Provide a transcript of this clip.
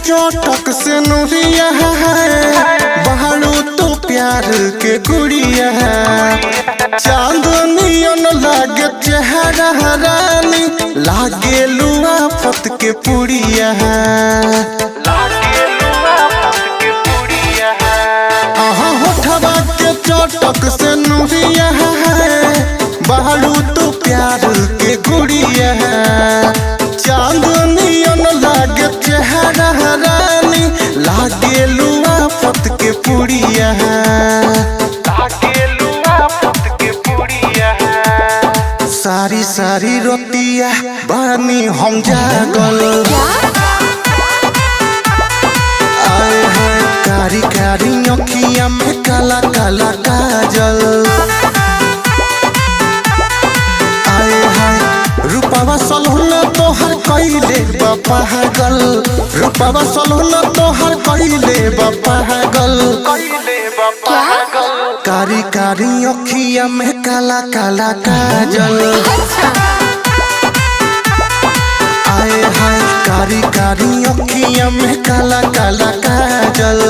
चोटक से नुरिया है बहारू तो प्यार के गुड़िया है चांदनियन लागे चेहरा रानी लागे लुआ फत के पुड़िया है होठवा के चोटक से नुरिया है बहारू तो प्यार के गुड़िया है चांदनियन लागे चेहरा रानी लागे लुआ फत के पुड़िया सारी सारी रोतिया बानी हम जागल आए हैं कारी कारी अखिया में काला काला काजल आए हैं रूपावा सलहुना तोहर कइले पागल रूपावा सलहुना तोहर कइले पागल कारी कारी अखिया में काला काला काजल आए हाय कारी कारी अखिया में काला काला काजल।